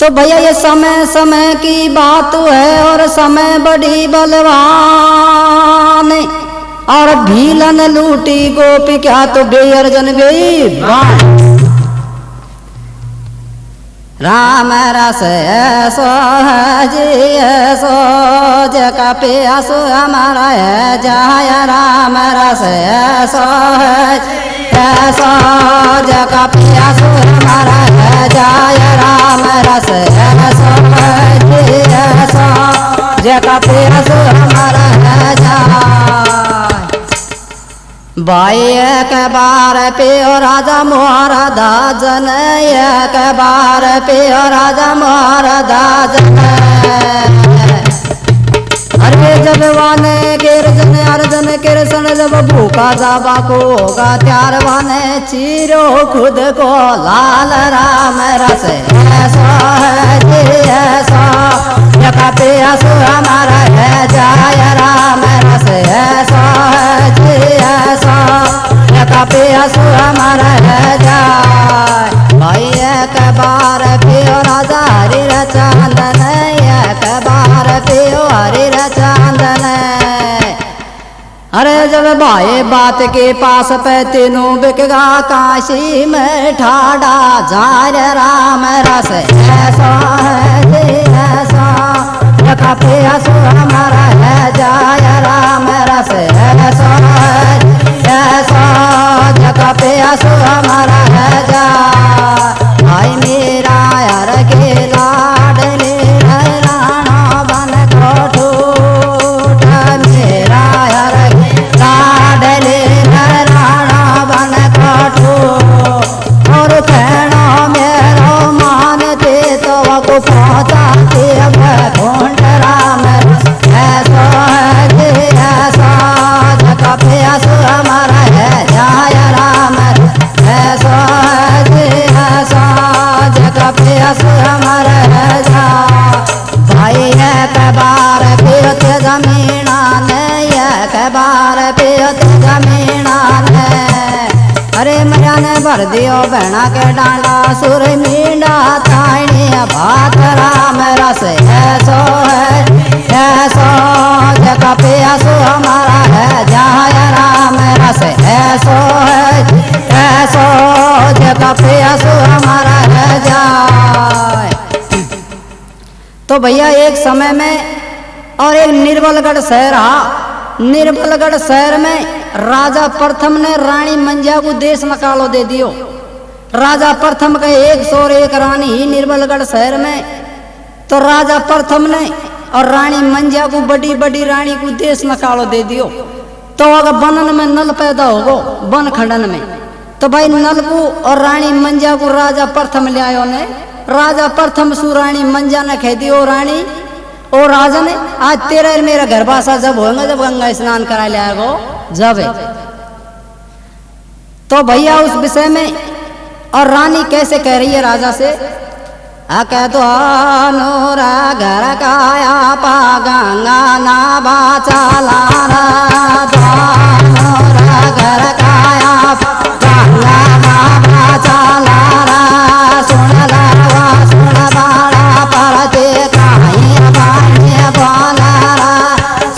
तो भैया ये समय समय की बात है और समय बड़ी बलवान और भीलन लूटी गोपी क्या तो बेअर्जन गई राम रस ऐसो है जी ऐसो जका प्यास हमारा है जाय राम रस ऐसो है ऐसो जका प्यास हमारा है जाय राम रस ऐसो है जी ऐसो जका प्यास हमारा है जाय भाई एक बार पियो राजा मोहरा दाजन एक बार पियो राजा मोहरा दाजन अरे जब वाने गिरजन अर्जन कृष्ण जब भूखा जाबा को होगा त्यार वाने चीरो खुद को लाल राम रस ऐसा है जी ऐसा जका प्यास हमारा है जाय राम रस ऐसा है जी ऐसा जका प्यास हमारा है जाय भाई एक बार पियो राजा हरि चंदन एक बार पियो हरि चंदन अरे जब भाई बात के पास पे तीनों बिकगा काशी में ठाड़ा जार राम रस ऐसा है जी ऐसा जका प्यास हमारा है जाय राम रस ऐसा है ऐसा जका प्यास हमारा है जाय भाई मेरा यार के लाडले राणा बन कोठूट मेरा यार के लाडले राणा बन कोठूट और कहना मेरो मानते तो को पहुँचाते घोंट राम ऐसा है जी ऐसा जका प्यास हमारा है जाय राम ऐसा है जी ऐसा जका प्यास हमारा है जाय भाई एक बार पियत जमीना ने एक बार पियत जमीना ने अरे मैया ने भर दियो बहना के डांडा सुर मींडा ताइनी भात राम रस ऐसो है ऐसो जका प्यास हमारा है जाय राम रस ऐसो है ऐसो जका प्यास हमारा है जाय तो भैया एक समय में और एक निर्बलगढ़ शहर निर्बलगढ़ शहर में राजा प्रथम ने रानी मंजा को देश नकालो दे दियो राजा प्रथम का 101 रानी ही निर्बलगढ़ शहर में तो राजा प्रथम ने और रानी मंजा को बड़ी बड़ी रानी को देश नकालो दे दियो तो अगर बनन में नल पैदा होगो वन खंडन में तो भाई नल को और रानी मंजा को राजा प्रथम ले आयो ने राजा प्रथम सु रानी मंजा ने कह दियो रानी ओ राजा ने आज तेरा मेरा घर बासा जब होगा जब गंगा स्नान करा ले आएगो जब तो भैया उस विषय में और रानी कैसे कह रही है राजा से कह तो नोरा घर काया पा गंगा ना बाचाला नोरा घर काया गंगा ना बाचाला सुन लावा सुन बाड़ा परते काई बाणी बोला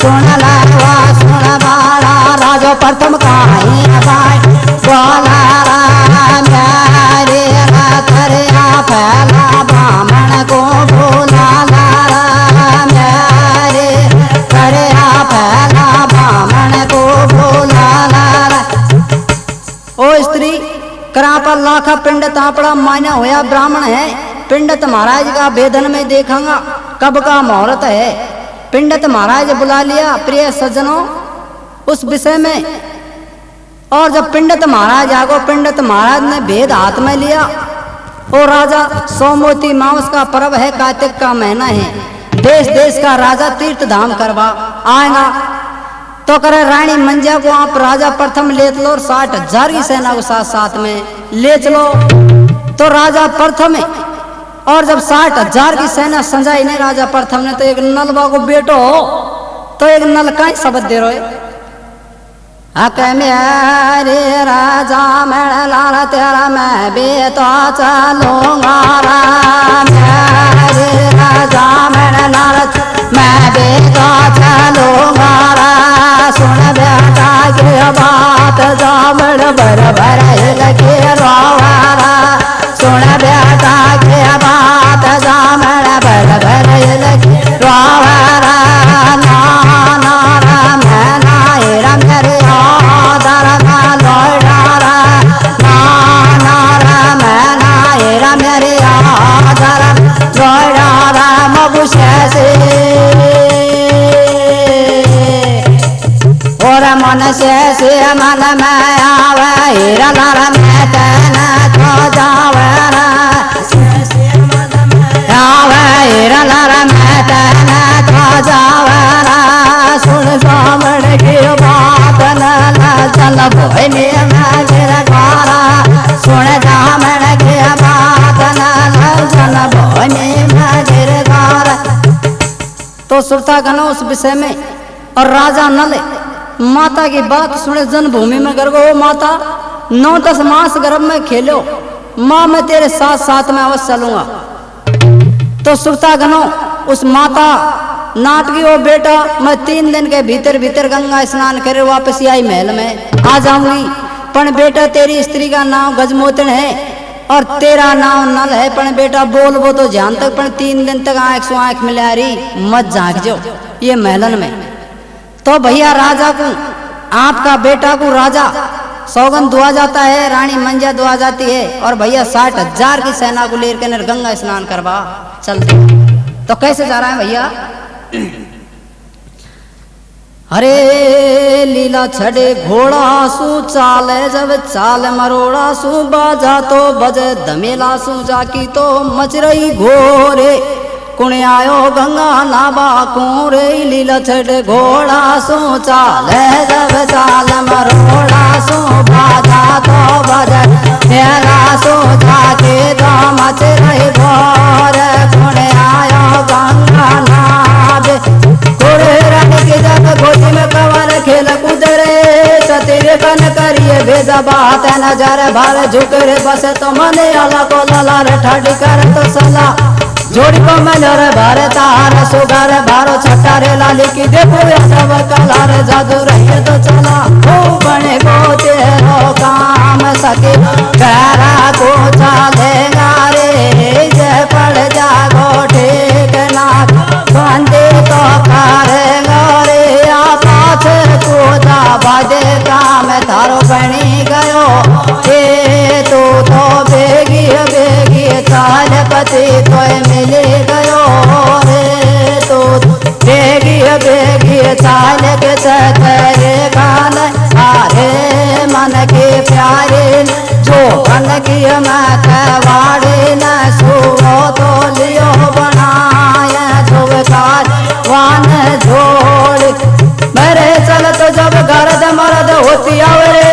सुन लावा सुन बाड़ा राजो प्रथम काई बाणी बोला मेरे रथरिया फैला ब्राह्मण को भूला मेरे रथरिया फैला ब्राह्मण को भूला ओ स्त्री करा पर लाखा पिंड तापड़ा मायना होया ब्राह्मण है पिंडत महाराज का वेदन में देखांगा कब का मुहूर्त है पिंडत महाराज बुला लिया प्रिय सज्जनों उस विषय में और जब पिंडत महाराज आगो पिंडत महाराज ने भेद हाथ में लिया और राजा सोमवती मास का पर्व है कार्तिक का महीना है देश देश का राजा तीर्थ धाम करवा आएगा तो करे रानी मंजा को आप राजा प्रथम ले लो और 60,000 की सेना को साथ साथ में ले चलो तो राजा प्रथम और जब 60,000 की सेना संजाई ने राजा प्रथम ने तो एक नलबा को बेटो हो तो एक नल का ही शब्द दे रहे मेरे राजा मेरा लाल तेरा मैं भी तो चलूंगा मन से मन में आवे हीरा लाल में तेना तो जावे आवे हीरा लाल में तेना तो जावे सुन सामण की बात न चल भोनी में गिरगारा सुन सामण की बात न चल भोनी में गिरगारा। तो सुरतागणों उस विषय में और राजा नल माता की बात सुने जन्मभूमि में गर्भ हो माता 9-10 मास गर्भ में खेलो माँ मैं तेरे साथ साथ में अवश्य चलूंगा। तो सुरतागणों उस माता नाट की वो बेटा मैं 3 दिन के भीतर भीतर गंगा स्नान करे वापस आई महल में आ जाऊंगी पण बेटा तेरी स्त्री का नाम गजमोतन है और तेरा नाम नल है पण बेटा बोल वो तो जान तक पण 3 दिन तक आंख से आंख मिला रही मत झांक जो ये महलन में। तो भैया राजा को आपका बेटा को राजा सौगंध दुआ जाता है रानी मंजा दुआ जाती है और भैया 60,000 की सेना को लेकर गंगा स्नान करवा चलते। तो कैसे जा रहा है भैया हरे लीला छड़े घोड़ा सु चाले जब चाल मरोड़ा सु बाजा तो बजे धमेला सु जाकी तो मच रही घोरे कुण आयो गंगा नाबा कुरे लीला छड़े घोड़ा सु चाले जब चाल मरोड़ा सु बाजा तो बजे धमेला सु जाकी तो मच रही घोरे कुण आयो गंगा नाबे घोड़े रानी के जब गोदी में कवर खेल कुदरे सतीरे बन करिए भेजा बात नजर भार झुकरे बस तो मने आला को लाला रे ठाडी कर तो सला जोड़ी को मलर भार तार सुगर भारो छट्टा रे लाली की देखो ये सब कलार जादू रहे तो चला हो बने को तेरो काम सके करा को चलेगा रे जे पड़ जागो ठीक ना बंदे तो करेगा रे आकाश कोदा बाजे काम थारो बनी गयो ए तो बेगी बेगी चाल पति तो मिले गयो रे तो बेगी बेगी चाल के चतरे गान आरे मन के प्यारे जो मन की मत वाड़े न सुओ तो लियो बनाया जो वान जोड़ मेरे चल तो जब गरद मरद होती आवरे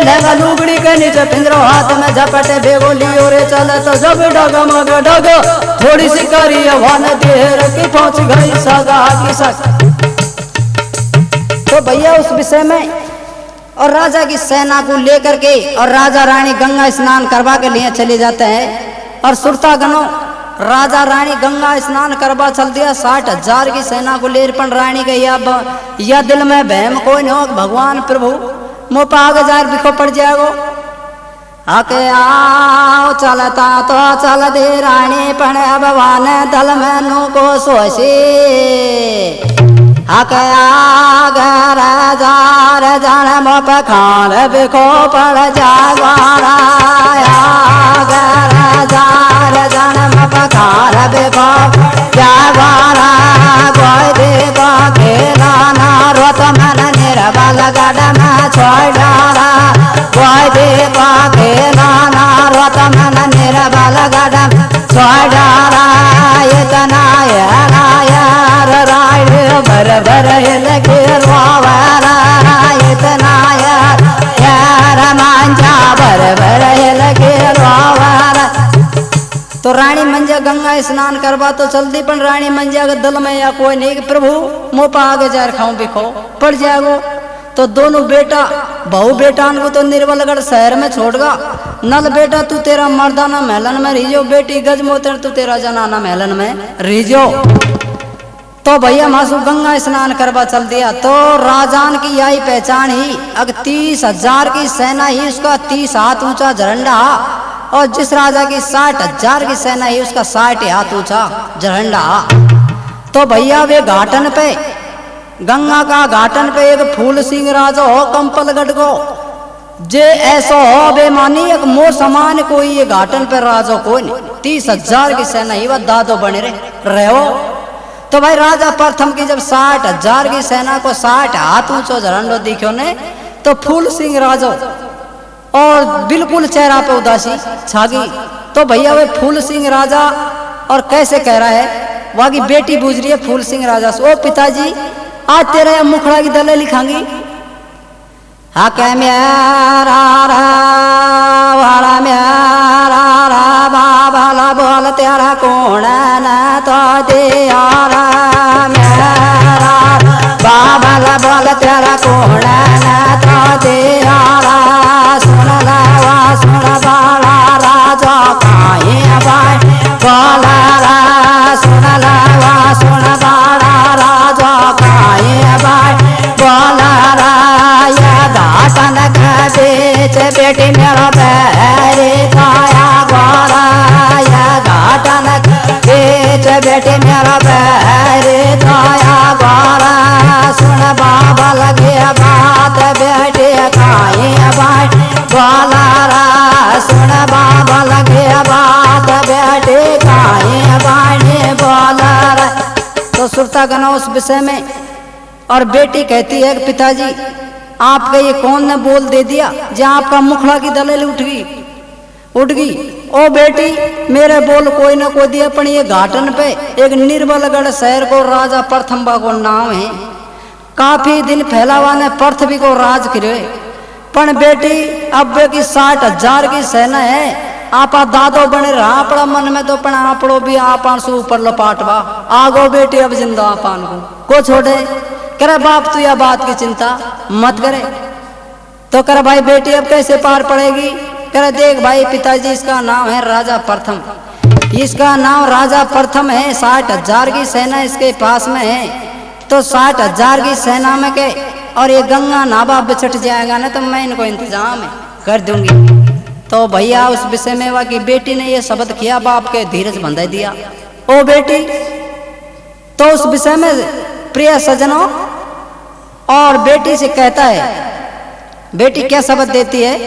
लगा लुगड़ी के नीचे पिंजरो हाथ में झपटे बेगो लियो रे चल तो जब डग मग डग थोड़ी सी करी वान देर की पहुंच गई सगा की सग। तो भैया उस विषय में और राजा की सेना को लेकर के और राजा रानी गंगा स्नान करवा के लिए चले जाते हैं और सुरतागणों राजा रानी गंगा स्नान करवा चल दिया 60,000 की सेना को ले पण रानी के या दिल में बहम कोई न हो भगवान प्रभु मोपा आगे जार बिखो पड़ जाएगो आके आओ चलता तो चल दे रानी पण भगवान दल में नो को सोचे आके आगर जार जान मोप खान बिखो पड़ जागवारा आगर जार जान मोप खान बिखो जागवारा गोय देवा खेला ना रोत मन निर्बल गडन छोड़ डारा गोय देवा खेला ना रोत मन निर्बल गडन छोड़ डारा इतना यार राय भर भर लगे रोवारा इतना यार मांझा भर भर लगे रोवारा। तो रानी मंजा गंगा स्नान करवा तो चलती पण रानी मंजा के दल में या कोई नहीं प्रभु मोपा आगे जार खाऊं बिखो पड़ जाएगो। तो दोनों बेटा बहु बेटान को तो निर्बलगढ़ शहर में छोड़गा नल बेटा तू तेरा मर्दाना महलन में रिजो बेटी गजमोतर तू तेरा जनाना महलन में रिजो। तो भैया मासू गंगा स्नान करवा चल दिया। तो राजान की यही पहचान ही अग 30,000 की सेना ही उसका 30 हाथ ऊंचा झंडा और जिस राजा की 60,000 की सेना ही उसका 60 हाथ ऊंचा झंडा। तो भैया वे घाटन पे गंगा का घाटन पे एक फूल सिंह राजा हो कंपलगढ़ को जे ऐसा हो बेमानी एक मो समान कोई ये घाटन पे राजा कोई नहीं 30,000 की सेना ही वह दादो बने रहे हो। तो भाई राजा प्रथम की जब 60,000 की सेना को 60 हाथ ऊंचो झरंडो दिखो ने, तो फूल सिंह राजो और बिल्कुल चेहरा पे उदासी छागी। तो भैया वे फूल सिंह राजा और कैसे कह रहा है, वहां की बेटी बूझ रही है फूल सिंह राजा से, ओ पिताजी आज तेरे मुखड़ा की दले लिखांगी। हाँ क्या मेरा वाला मेरा बाबा बोल तेरा कौन ना तो दियारा मेरा बाबा बोल तेरा कौन ना तो दियारा। सुन लवा सुन बाला राजा काहे भाई बोला रा, सुन लवा सुन बाला राजा काहे भाई बोला रा। घाटन के बीच बेटी मेरा पैरे काया गोरा, घाटन के बीच बेटी मेरा पैरे काया गोरा। सुन बाबा लगे बात बेटे काहे भाई बोला रा, सुन बाबा लगे बात बेटे काहे भाई बोला रा। तो सुरता गना उस विषय में, और बेटी कहती है कि पिताजी आपका ये कौन ने बोल दे दिया जहाँ आपका मुखड़ा की दलेल उठ गई। ओ बेटी मेरे बोल कोई ना कोई दिया, पण ये घाटन पे एक निर्बलगढ़ शहर को राजा प्रथम्बा को नाम है, काफी दिन फैलावा ने पृथ्वी को राज करे। पण बेटी अब की 60,000 की सेना है, आपा दादो बने रहा अपना मन में, तो पण आपड़ो भी आपा से ऊपर लपाटवा आगो बेटी अब जिंदा आपान को छोड़े। करे बाप तू यह बात की चिंता मत करे। तो करे भाई बेटी अब कैसे पार पड़ेगी। करे देख भाई पिताजी इसका नाम है राजा प्रथम, इसका नाम राजा प्रथम है। 60,000 की सेना इसके पास में है, तो 60,000 की सेना में के और ये गंगा नाबा बिछट जाएगा ना, तो मैं इनको इंतजाम कर दूंगी। तो भैया उस विषय में वह की बेटी ने ये शब्द किया, बाप के धीरज बंधा दिया। ओ बेटी, तो उस विषय में प्रिय सजनों और बेटी से कहता है, बेटी क्या शब्द देती है,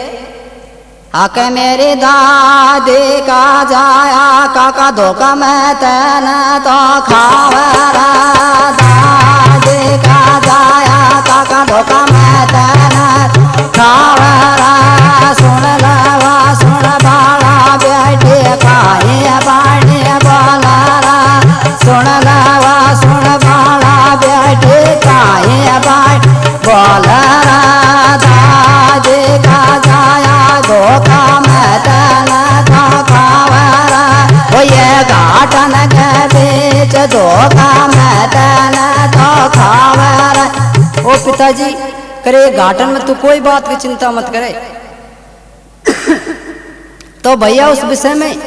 हक मेरे दादे का जाया काका धोखा मैं तेना तो खावरा। दादे का जाया काका धोखा मैं तेना खावरा। सुन लवा सुन बाला बेटे काहे बाणी बोला रा। सुन लवा सुन बाला बेटे काहे बाणी बोला रा। दादे का जाया धोखा मैं तेना तो खावरा। वो ये घाटन के बीच धोखा मैं तेना तो खावरा। ओ पिताजी करे घाटन में तू कोई बात की चिंता मत करे। तो भैया उस विषय में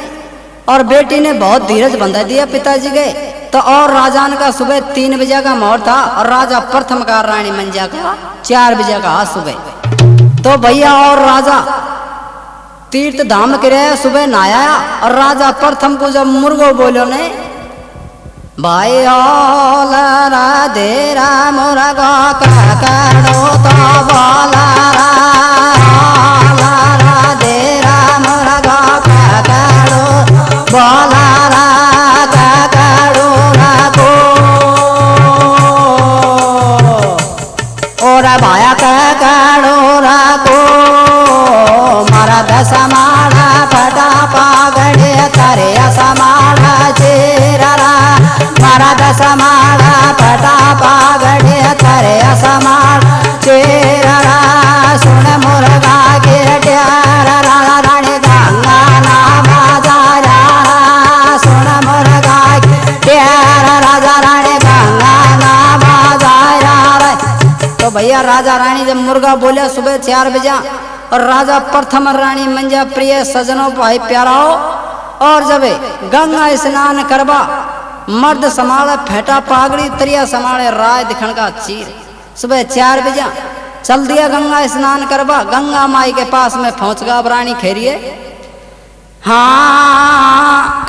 और बेटी ने बहुत धीरज बंधा दिया पिताजी गए। तो और राजान का सुबह 3 बजे का मोहर था, और राजा प्रथम का रानी मंजा का 4 बजे का सुबह। तो भैया और राजा तीर्थ धाम के रहे, सुबह नहाया, और राजा प्रथम को जब मुर्गो बोलो ने, भाई ओला देरा मुर्गा करो तो बोला रा। देरा मुर्गा करो बोला रा। करो रखो और भाया करो रखो। मारा दसमाड़ा फटा पागड़े करे असमाड़ा चेरा। मारा दसमाड़ा फटा पागड़े करे असमाड़ा चेरा। सुन मुर्गा के ट्यारा रानी गंगा ना बाजारा। सुन मुर्गा के ट्यारा राजा रानी गंगा ना बाजारा। तो भैया राजा रानी जब मुर्गा बोलिया सुबह 4 बजे, और राजा प्रथम रानी मंजा प्रिय सजनों भाई प्याराओ, और जब गंगा स्नान करवा मर्द समाले फेटा पागड़ी तरिया समाले राय दिखण का चीर। सुबह 4 बजे चल दिया गंगा स्नान करवा, गंगा माई के पास में पहुंच गया रानी खेरिए। हाँ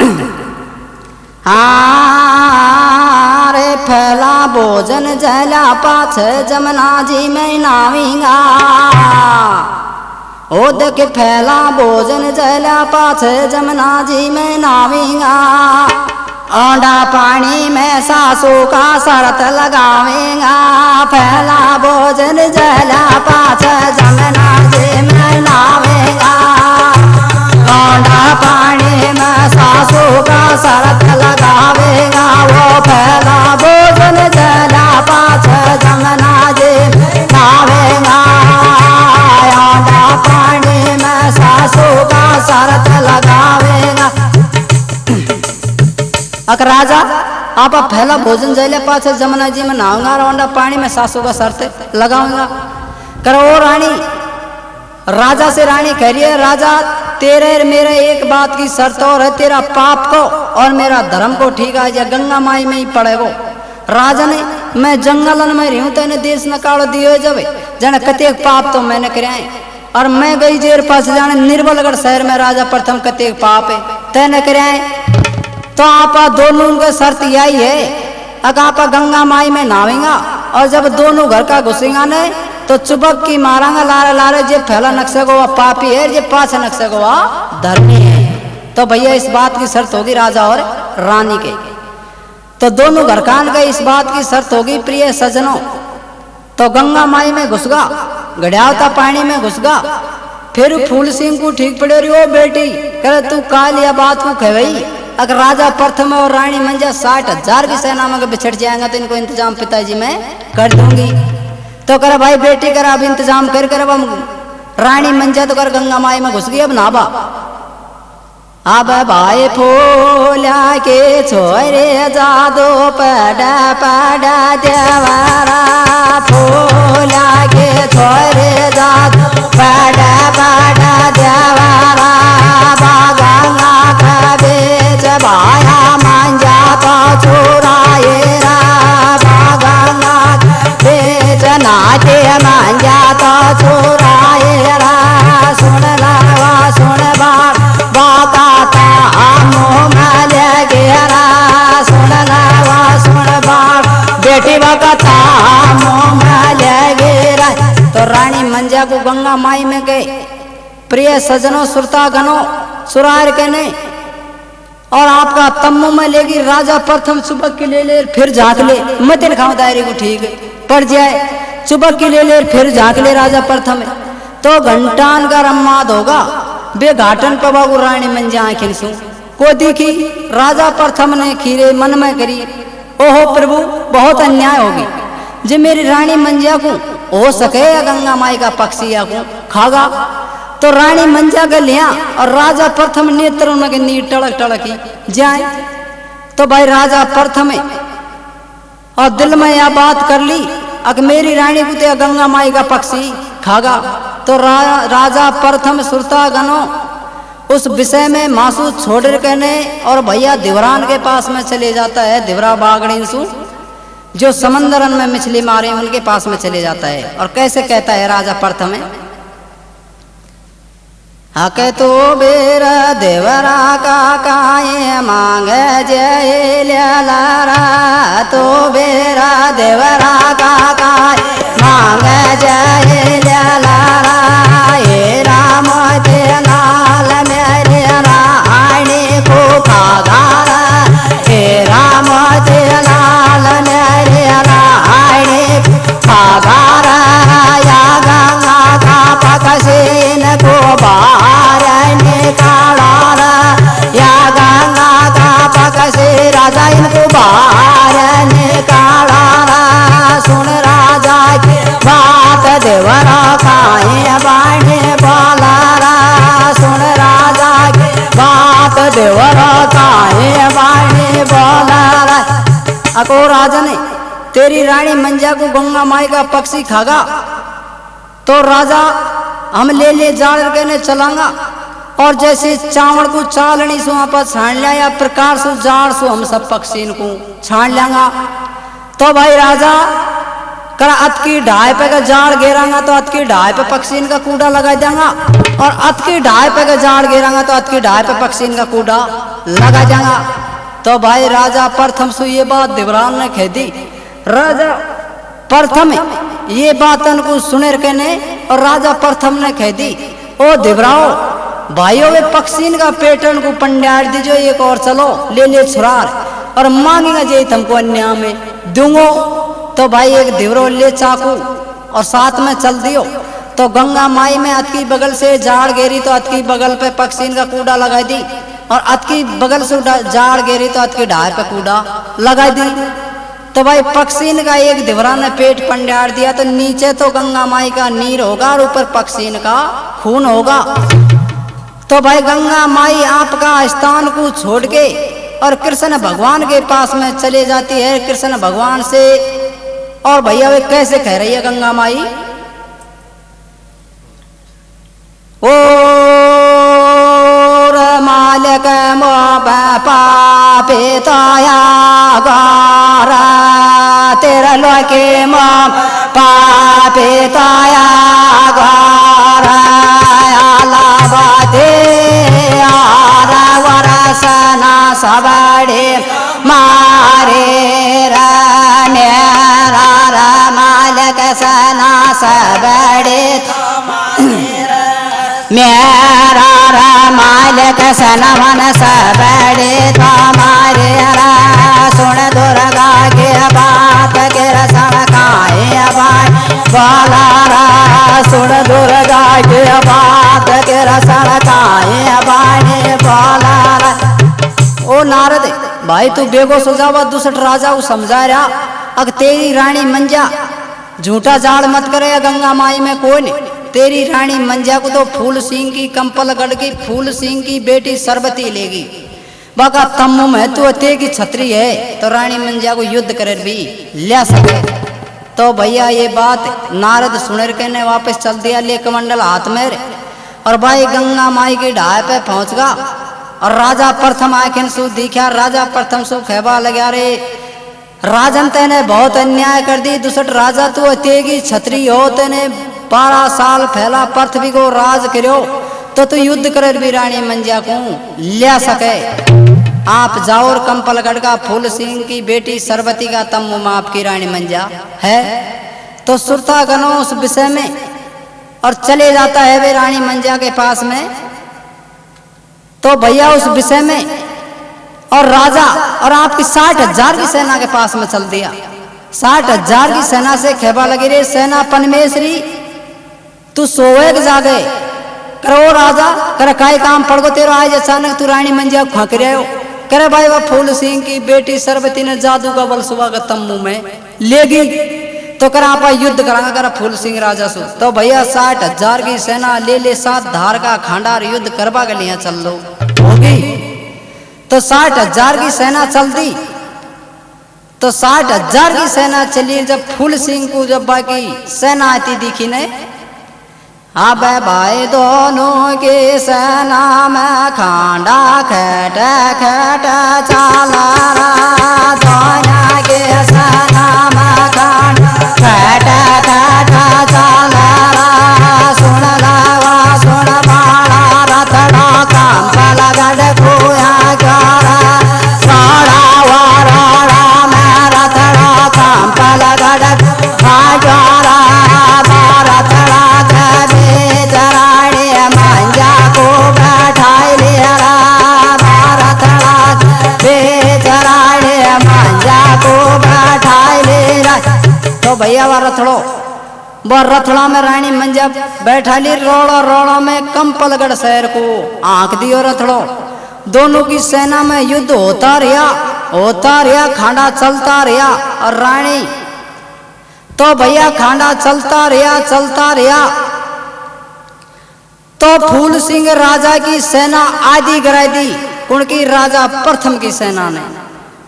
हाँ रे फैला भोजन जला पाछ जमुना जी में नाविंगा। ओ देख फैला भोजन जला पाछ जमुना जी में नाविंगा। औंडा पानी में सासू का शरत लगावेगा, पहला भोजन जला पाछ जमुना जी में नावेगा। औंडा पानी में सासू का शरत लगावेगा, वो पहला भोजन जला पाछ जमुना जी में नावेगा। औंडा पानी में सासू का शरत लगावेगा। अगर राजा आप पहला भोजन जले पाछ जमुना जी में नहाऊंगा, रौंडा पानी में सासू का शर्त लगाऊंगा। करो ओ रानी, राजा से रानी कह रही है, राजा तेरे मेरे एक बात की शर्त और है, तेरा पाप को और मेरा धर्म को ठीक है या गंगा माई में ही पड़ेगो। राजा ने मैं जंगलन में रही हूँ, तेने देश न काड़ो दियो जब जन कतेक पाप तो मैंने कराए, और मैं गई जेर पास जाने निर्बलगढ़ शहर में राजा प्रथम कतेक पाप है तेने कराए। तो आप दोनों उनका शर्त यही है, अगर आप गंगा माई में नहावेंगा और जब दोनों घर का घुसेगा न तो चुबक की मारांगा लारे लारे, जे पहला नक्शे को वह पापी है, जे पांच नक्शे को वह धर्मी है। तो भैया इस बात की शर्त होगी राजा और रानी के। तो दोनों घर कान के इस बात की शर्त होगी प्रिय सजनों। तो गंगा माई में घुसगा, गड़ियावता पानी में घुसगा, फिर फूल सिंह को ठीक पड़े रही, ओ बेटी करे तू काल या बात को कहवई। अगर राजा प्रथम और रानी मंजा 60,000 की सेना में बिछड़ जाएंगे तो इनको इंतजाम पिताजी मैं कर दूंगी। तो करे भाई बेटी कर अब इंतजाम कर अब रानी मंजा तो कर गंगा माई में घुस गई, अब नाबा। अब भाई फूला के छोरे जादो पड़ा पड़ा देवारा, फूला के छोरे जादो पड़ा पड़ा देवारा। गंगा का बेच भाया मंजा तो चुराएरा, गंगा बेच नाटे मंजा तो चुराएरा। सुन लावा सुन बात बाता मुँह में लगेरा, सुन लावा सुन बात बेटी बकता मुँह में लगेरा। तो रानी मंजा को गंगा माई में गए, प्रिय सजनों सुरता गनो सुरार के नहीं, और आपका तम्मू में लेगी राजा प्रथम चुबक की ले फिर झाँक ले, मैं तेरे खाऊं दायरे को ठीक पड़ जाए, चुबक की ले फिर झाँक ले राजा प्रथम। तो घंटान का रम्माद होगा बे घाटन पर बाबू रानी मंजा आंखें सू को दिखी, राजा प्रथम ने खीरे मन में करी, ओहो प्रभु बहुत अन्याय होगी, जे मेरी रानी मंजा को हो सके या गंगा माई का पक्षिया को खागा। तो रानी मंजा के लिया और राजा प्रथम नेत्रों में नीर टड़क टड़की जाए। तो भाई राजा प्रथम और दिल में यह बात कर ली, अगर मेरी रानी को तो गंगा माई का पक्षी खागा। तो राजा प्रथम सुरता गनो उस विषय में मासू छोड़ कहने और भैया दिवरान के पास में चले जाता है, दिवरा बागड़ीन सु जो समंदरन में मछली मारे उनके पास में चले जाता है। और कैसे कहता है राजा प्रथम, हके तो बेरा देवरा का काये मांगे जय लारा, तो बेरा देवरा का काये मांगे जय लारा। ये राम ते लाल मेरे रानी को खागारा, ये राम ते लाल मेरे रानी को खागारा। या गंगा का पकसीन को बाहर निकाला, या गंगा का पकसी राजा इनको बाहर निकाला। सुन राजा की बात देवरा खाए बाणे बोलारा, सुन राजा की बात देवरा खाए बाणे बोलारा। अको राजा ने तेरी रानी मंजा को गंगा माई का पक्षी खागा, तो राजा हम ले जाड़ के चलांगा, और जैसे चावल को चालनी सो आप छान लिया या प्रकार से जाड़ सो हम सब पक्षी को छान लेंगा। तो भाई राजा कर अत की ढाई पे का जाड़ घेरांगा तो अत की ढाई पे पक्षी का कूड़ा लगा देंगा, और अत की ढाई पे का जाड़ घेरांगा तो अत की ढाई पे पक्षी का कूड़ा लगा देंगा। तो भाई राजा प्रथम सो ये बात दिवरान ने कह दी। राजा प्रथम ये बात को सुने कहने और राजा प्रथम ने कह दी, ओ दिवराओ भाइयों वे पक्षीन का पेटर्न को पंडार दीजो, एक और चलो ले छुरार। और मांगेंगे जे तुमको अन्या में दूंगो। तो भाई एक दिवरो ले चाकू और साथ में चल दियो। तो गंगा माई में अतकी बगल से जाड़ गेरी तो अतकी बगल पे पक्षीन का कूड़ा लगा दी, और अतकी बगल से जाड़ गेरी तो अतकी ढार पे कूड़ा लगा दी। तो भाई पक्षीन का एक दिवरा ने पेट पंडार दिया, तो नीचे तो गंगा माई का नीर होगा और ऊपर पक्षीन का खून होगा। तो भाई गंगा माई आपका स्थान को छोड़ के और कृष्ण भगवान के पास में चले जाती है कृष्ण भगवान से। और भैया वे कैसे कह रही है गंगा माई, ओ मालिक मोह पापे ताया गारा तेरा लोके मोह पापे ताया गारा आलाबादे आरा वरसना सबड़े मारे मेरा मालिक सना सबड़े मेरा मालिक सनमन सबड़े तुम्हारे सुन दुर्गा के बात के रसण काए बोला सुन दुर्गा के बात के रसण काए बोला। ओ नारद भाई तू बेगोश हो जावा, दुष्ट राजा को समझा रहा, अग तेरी रानी मंजा झूठा जाड़ मत करे गंगा माई में कोई नहीं। तेरी रानी मंजा को तो फूल सिंह की कंपलगढ़ की फूल सिंह की बेटी सरबती लेगी। बाका तम्मू में तू अते की छतरी है तो रानी मंजा को युद्ध करे भी ले सके। तो भैया ये बात नारद सुनर के ने वापस चल दिया ले कमंडल हाथ में, और भाई गंगा माई की ढाई पे पहुंच गया। और राजा प्रथम आखिन सु दिखा, राजा प्रथम सु खेबा लगा रे राजन तेने बहुत अन्याय कर दी, दुष्ट राजा तू अतेगी छतरी हो, तेने 12 साल फैला पृथ्वी को राज करो, तो तू युद्ध कर भी रानी मंजा को ले सके। आप जाओ और कंपलगढ़ का फूल सिंह की बेटी सरबती का तम्मू में आपकी रानी मंजा है। तो सुरता गनो उस विषय में और चले जाता है वे रानी मंजा के पास में। तो भैया उस विषय में और राजा और आपकी 60,000 की सेना के पास में चल दिया। 60,000 की सेना से खेबा लगी रे सेना पनमेश्वरी तू सोएग जागे करो राजा कर काय काम पड़ गो तेरा आज अचानक तू रानी मंजिया खक रहे हो। करे भाई वह फूल सिंह की बेटी सरबती ने जादू का बल सुबह का तम्बू में लेगी तो कर आप युद्ध करांगा कर फूल सिंह राजा सु। तो भैया 60,000 की सेना ले 7 धार का खांडार युद्ध करवा के लिए चल लो होगी। तो 60,000 की सेना चल दी। तो 60,000 की सेना चली। जब फूल सिंह को जब बाकी सेना आती दिखी ने अब भाई दोनों की सेना में खांडा खट खट चला दोनों की सेना में खांडा खट खट चला सुन लगा सुन बाड़ा रथड़ा कंपलगढ़ खोया ग्यारा साड़ा वारा में रथड़ा कंपलगढ़ ग्यारा रथड़ा मंजा को बैठाई लिया रथड़ा बेचराड़े मंजा को बैठाई लिया। तो भैया वह रथड़ो वह रथड़ा में रानी मंजा बैठा ली। रोड़ा रोड़ा में कंपलगढ़ शहर को आंख दियो रथड़ो। दोनों की सेना में युद्ध होता रहा खांडा चलता रहा। और रानी तो भैया खांडा चलता रहा तो फूल सिंह राजा की सेना आदि गिरा दी। उनकी राजा प्रथम की सेना ने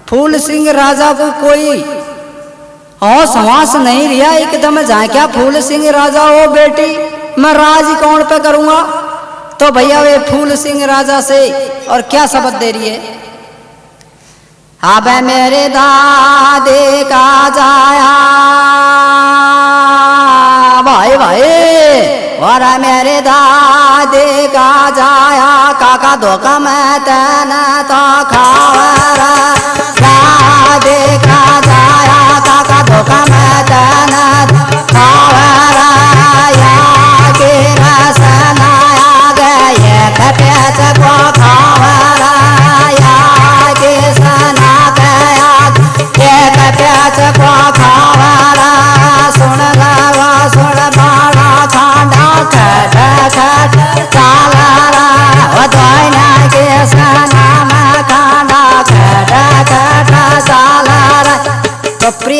फूल सिंह राजा को कोई होश हवास नहीं रिया। एकदम झांक्या फूल सिंह राजा ओ बेटी मैं राज कौन पे करूंगा। तो भैया वे फूल सिंह राजा से और क्या शब्द दे रही है। अब मेरे दादे का जाया भाई भाई और मेरे दादे का जाया काका धोखा में तेना तो खावरा दादे का जाया काका धोखा में तेना खावरा या के रसना आ गए पेच को खावरा या के सना के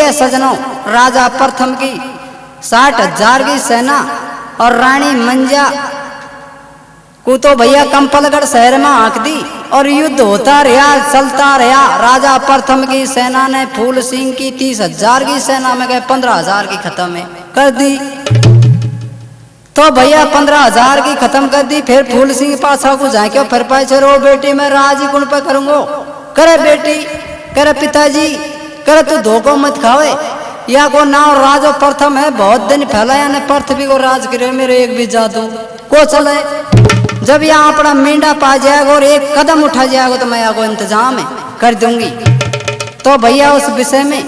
प्रिय सजनों, राजा प्रथम की 60,000 की सेना और रानी मंजा को तो भैया कंपलगढ़ शहर में आंक दी और युद्ध होता रहा, चलता रहा। राजा प्रथम की सेना ने फूल सिंह की 30,000 की सेना में गए 15,000 की खत्म कर दी। तो भैया 15,000 की खत्म कर दी। फिर फूल सिंह पाछा को जाके फिर पाछे रो बेटी मैं राज ही गुण पे करूंगो। करे बेटी, करे पिताजी, करे तू धोखो मत खावे, या को नाम राजो प्रथम है, बहुत दिन फैलाया ने पृथ्वी को राज करे, मेरे एक भी जादू को चले। जब यहाँ अपना मींडा पा जाएगा और एक कदम उठा जाएगा तो मैं आपको इंतजाम कर दूंगी। तो भैया उस विषय में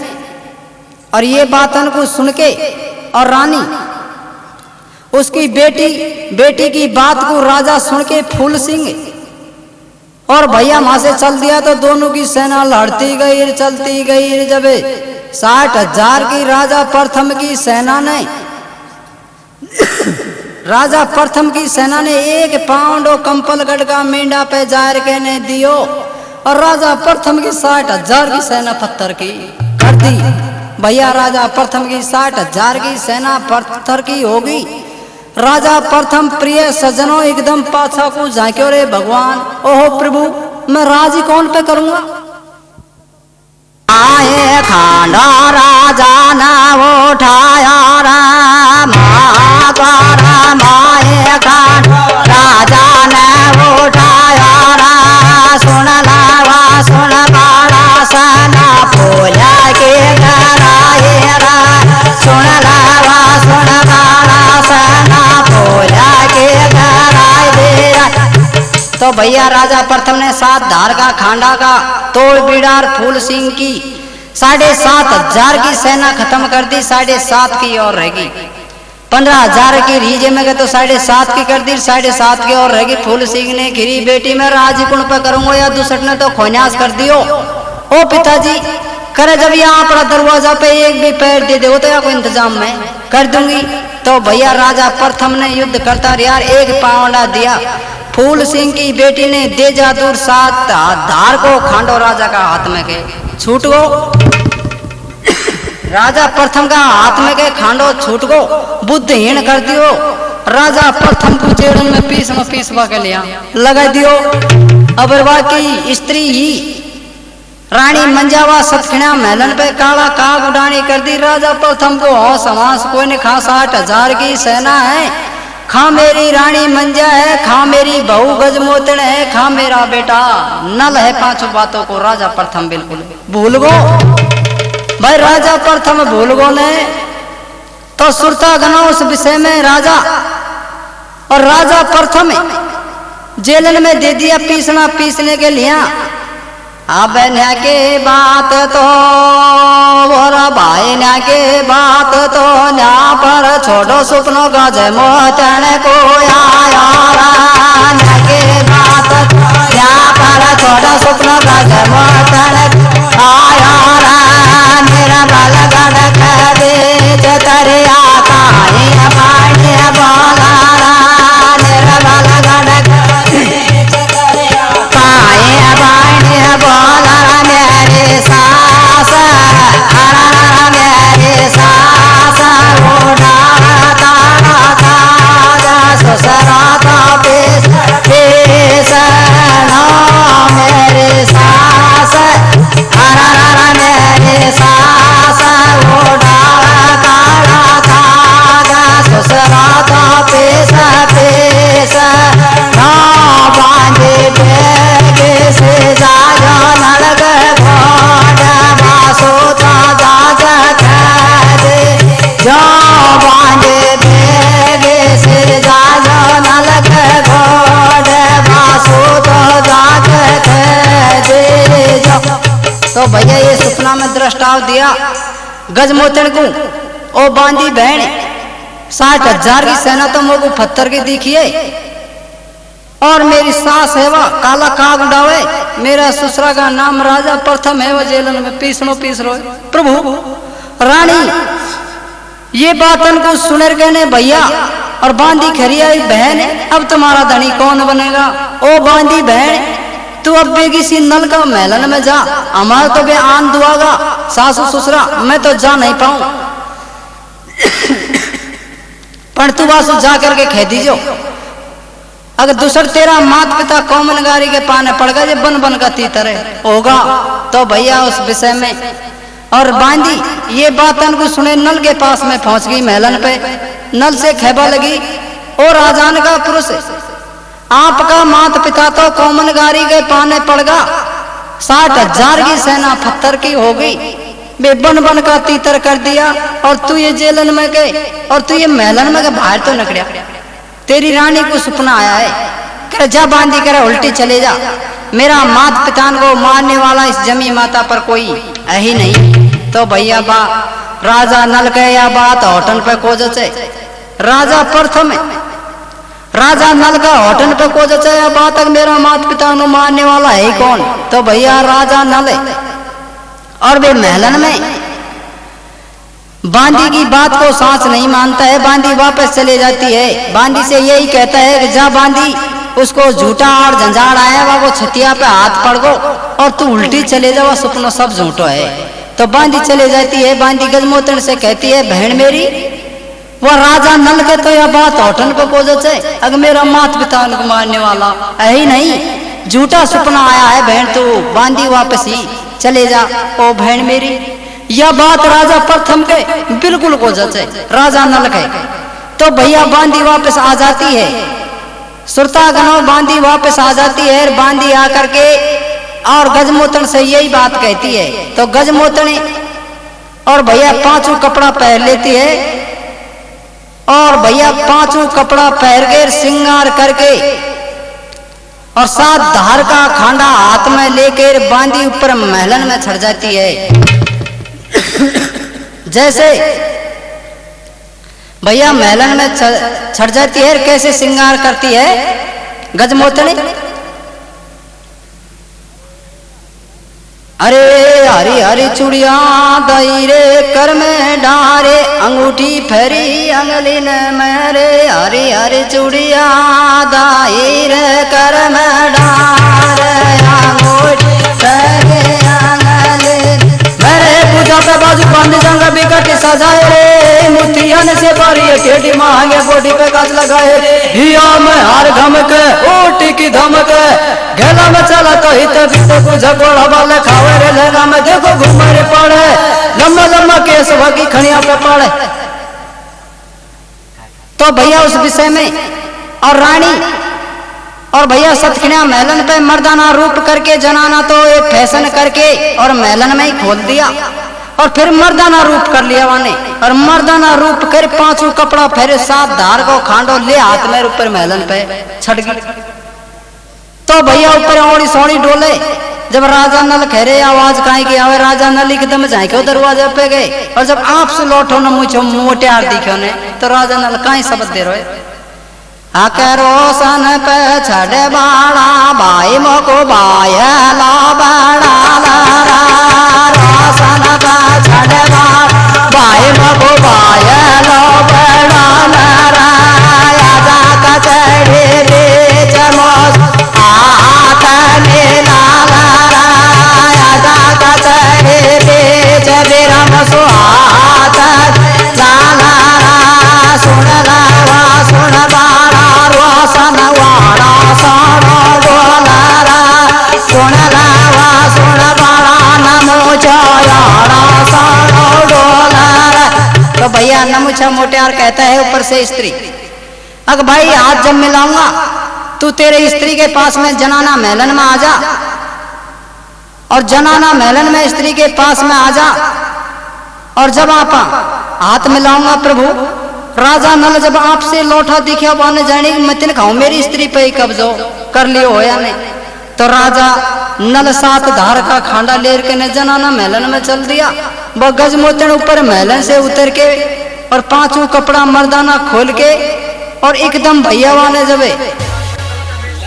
और ये बातन को सुन के और रानी उसकी बेटी की बात को राजा सुन के फूल सिंह और भैया वहां से चल दिया। तो दोनों की सेना लड़ती गई, चलती गई। जब 60,000 की राजा प्रथम की सेना ने एक पाउंड कंपलगढ़ का मेंढा पे जार के ने दियो और राजा प्रथम की 60,000 की सेना पत्थर की कर दी। भैया राजा प्रथम की 60,000 की सेना पत्थर की होगी। राजा प्रथम प्रिय सज्जनों एकदम पाछा को झांक्यो रे भगवान, ओहो प्रभु मैं राजी कौन पे करूंगा। आए खांडा राजा ना उठाया राम माए खांडा राजा ने उठाया रा। सुन लावा सुन बाड़ा सना फूला के कराए रा। सुन लावा सुन बाड़ा सना फूला के कराए दे। तो भैया राजा प्रथम ने 7 धार का खांडा का तोड़ बिडार फूल सिंह की 7,500 की सेना खत्म कर दी। 7.5 की और रहेगी। 15,000 की रीजे में गए तो 7.5 की कर दी। 7.5 की और रहेगी। फूल सिंह ने घिरी बेटी में राजी कुण पे करूंगा या दूसरे ने तो खोन्यास कर दियो। ओ पिताजी करे जब यहाँ अपना दरवाजा पे एक भी पैर दे दे तो या कोई इंतजाम मैं कर दूंगी। तो भैया राजा प्रथम ने युद्ध करता यार एक पावंडा दिया। फूल सिंह की बेटी ने दे जा दूर 7 धार को खांडो राजा का हाथ में गए छूट गो। राजा प्रथम का हाथ में गए खांडो छूट गो, बुद्धहीन कर दियो। राजा प्रथम को जेल में पीसवा के लिया लगा दियो। अबरवा की स्त्री ही रानी मंजावा सतखिणा महलन पे काला काग उड़ानी कर दी। राजा प्रथम को हो समास कोई ने खा 60,000 की सेना है, खा मेरी रानी मंजा है, खा मेरी बहू गजमोतन है, खा मेरा बेटा नल है। 5 बातों को राजा प्रथम बिल्कुल भूल गो। भाई राजा प्रथम भूल गो ने तो सुरता गना उस विषय में राजा और राजा प्रथम जेलन में दे दिया पीसने के लिए। अब न्या के बात तो बोरा भाई न्या के बात तो न्या पर छोड़ो सुपनों का जय मोतन को आया। न्या के बात न्या पर छोड़ो सुपनों का जय मोतन आया। मेरा बाल गड़क दे तरिया काई पानी बोला। मेरा बाल गड़क काई पानी बोला। मेरी सास मेरी सास उड़ा तारा तारा ससुरा का पेश नो। मेरी सास मेरी सास उड़ा तारा तारा ससुरा का पेश नो। बांधे बेगे से जाया नलग घोड़ बासो ताजा दे जो। बांधे बेगे से जाया नलग घोड़ बासो ताजा दे जो। तो भैया ये सपना में दृष्टाव दिया गजमोतन को। ओ बांधी बहन 60,000 की सेना तो मोको पत्थर की दिखिए और मेरी सास है वह काला काग उड़ावे। मेरा ससुरा का नाम राजा प्रथम है, वह जेलन में पीस रो। प्रभु रानी ये बातन को सुनर गए ने भैया और बांधी खरिया बहन अब तुम्हारा धनी कौन बनेगा। ओ बांधी बहन तू अब बेगी सी नल का महलन में जा, हमारा तो बे आन दुआगा सासू ससुरा, मैं तो जा नहीं पाऊं। पर तू वासु जा करके कह दीजो, अगर दूसर तेरा माता पिता कौमन गारी के पाने पड़ गए बन बन का तीतर होगा तो भैया उस विषय में। और बांधी ये बात उनको सुने, नल के पास में पहुंच गई महलन पे, नल से खेबा लगी, और राजान का पुरुष आपका माता पिता तो कौमन गारी के पाने पड़ गया, 60,000 की सेना पत्थर की हो गई, बे बन बन का तीतर कर दिया, और तू ये जेलन में गए, और तू ये महलन में गए बाहर तो निकलिया। तेरी रानी को सपना आया है, कर जा बांधी करे उल्टी चले जा, मेरा माता पिता को मारने वाला इस जमी माता पर कोई है ही नहीं। तो भैया बा राजा नल के या बात होटल पे को जचे, राजा प्रथम राजा नल का होटल पे को जचे या बात मेरा माता पिता को मारने वाला है कौन, तो भैया राजा नल। और वे महलन में बांदी की बात को सांस नहीं मानता है, बांदी वापस चले जाती है, बांदी से यही कहता है कि जा बांदी, उसको झूठा और झंझाड़ आया वा वो छतिया पे हाथ पड़ गो और तू उल्टी चले जाओ, सपना सब झूठो है। तो बांदी चले जाती है, बांदी गजमोतन से कहती है बहन मेरी, वो राजा नल के तो यह बात होटल पे कोजच है, अगर मेरा माता पिता उनको मारने वाला है ही नहीं, झूठा सपना आया है बहन, तू बांदी वापस ही चले जा ओ बहन मेरी। यह बात राजा प्रथम के बिल्कुल को जचे, राजा नल के। तो भैया बांदी वापस आ जाती है, सुरतागनो बांदी वापस आ जाती है, बांदी आकर के और गजमोतन से यही बात कहती है। तो गजमोतन और भैया 5 कपड़ा पहन लेती है, और भैया 5 कपड़ा पहन के श्रृंगार करके और 7 धार का खांडा हाथ में लेकर बांदी ऊपर महलन में चढ़ जाती है। जैसे भैया महलन में चढ़ जाती है, कैसे श्रृंगार करती है गजमोतनी, अरे हरी हरी चूड़िया दई रे कर में डारे, अंगूठी फेरी अंगली ने मेरे, हरी हरी चूड़िया दई रे कर में डारे, अंगूठी फेरी पे बाजू बांध जंग बिकट सजाए रे, मुतियन से बारी केटी मांगे बॉडी पे काज लगाए, हिया में हार घमक ओटी की धमक, घेला में चला तो हित बीते को झगड़ा वाले खावे रे, लगा में देखो घुमरे पड़े, लम्बा लम्बा केस भगी खड़िया पे पड़े। तो भैया उस विषय में और रानी और भैया सतखिया महलन पे मर्दाना रूप करके जनाना तो एक फैशन करके और महलन में ही खोल दिया, और फिर मर्दाना रूप कर लिया वाने, और मर्दाना रूप कर 5 कपड़ा फेरे 7 धार को खांडो ले हाथ में ऊपर महलन पे छट गई। तो भैया ऊपर औड़ी सोड़ी डोले, जब राजा नल खहरे आवाज काहे की आवे, राजा नल एकदम जाके दरवाजे पे गए, और जब आप से लौटो न मुझे मोटियार दिखे ने, तो राजा नल काहे शब्द दे रहे, आके रोशन पे छड़े बाड़ा भाई मोको बायला बाड़ा रोशन पे छड़े बाड़ा भाई मोको बायला बाड़ा राजा का चढ़े रे चमोस आतने लाला, राजा का चढ़े रे चबिरम सुहात लाला, सुन लावा सुन बाड़ा रोशन वाड़ा साड़ा डोलारा, सुन लावा सुन बाड़ा नमो चायाड़ा साड़ा डोलारा। तो भैया नमुछा मोटियार कहता है ऊपर से स्त्री, अगर भाई हाथ जब मिलाऊंगा तू तेरे स्त्री के पास में जनाना महलन में आ जा, और जनाना महलन में स्त्री के पास में आ जा, और जब आप हाथ मिलाऊंगा प्रभु, राजा नल जब आपसे लौटा दिखा बाने जाने की मत खाऊं मेरी स्त्री पे ही कब्जो कर लियो हो या नहीं। तो राजा नल 7 धार का खांडा लेर के ने जनाना महलन में चल दिया, वो गजमोतन ऊपर महलन से उतर के और 5 कपड़ा मर्दाना खोल के, और एकदम भैया वाले जब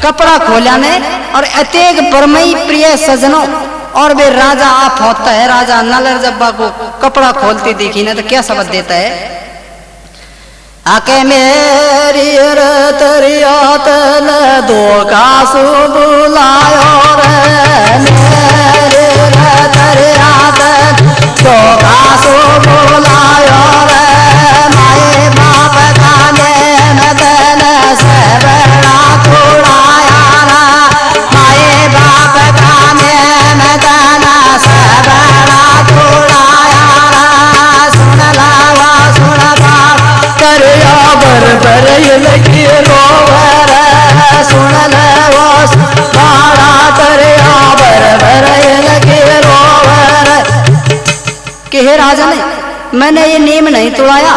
कपड़ा खोला ने, और अतेक बरमई प्रिय सजनों, और वे राजा आप होता है, राजा नल जब्बा को कपड़ा खोलती देखी ना तो क्या शब्द देता है, आके मेरी तरिया तल दो कासु बुलायो रे मेरी तरिया तल दो कासु बुलायो रे माए बाप का मेहनत से बड़ा छुड़ाया ना माए बाप का मेहनत से बड़ा छुड़ाया ना सुन लावा सुन बाप करिया बर लगी रोवर सुन लो बाड़ा करिया बर लगी रोवर कि हे राजा ने मैंने ये नियम नहीं तोड़ाया,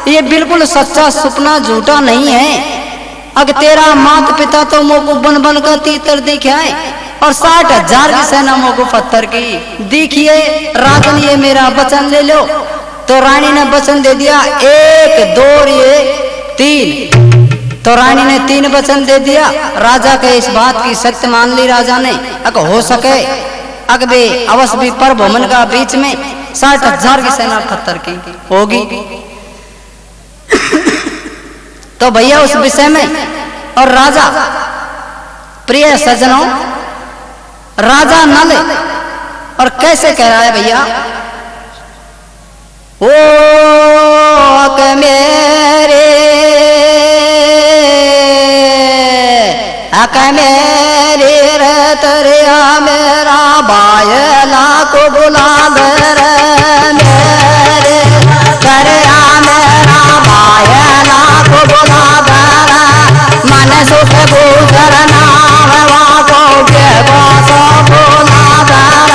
ये बिल्कुल सच्चा सपना झूठा नहीं है। अगर तेरा माता पिता तो मोको बन बन का तीतर दिखाए और 60,000 की सेना मोको पत्थर की देखिए राजन ये मेरा वचन ले लो। तो रानी ने वचन दे दिया 1 2 ये 3। तो रानी ने 3 वचन दे दिया। राजा के इस बात की सत्य मान ली राजा ने। अगर हो सके अगबे अवश्य भी पर भूमन का बीच में 60,000 की सेना पत्थर की होगी। तो भैया उस विषय में और राजा प्रिय सज्जनों राजा नल और कैसे कह रहा है भैया ओ मेरे मेरे रतरिया मेरा बायला को बुला दर मेरे रतरिया मेरा बायला को बुला दर मन सुख गुजर नावा को के बासो बुला दर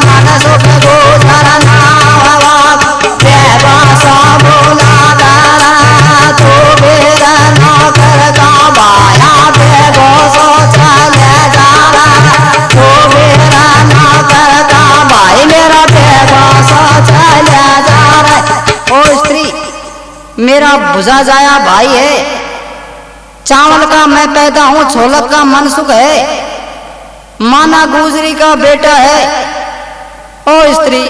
मन सुख गुजर नावा के बासो बुला दर तू मेरा नौकर का बाया बेगो सो चले जा तू मेरा नौकर का भाई मेरा बेगो सो चले जा ओ स्त्री मेरा बुझा जाया भाई है, चावल का मैं पैदा हूं छोलक का मनसुख है, माना गुजरी का बेटा है। ओ स्त्री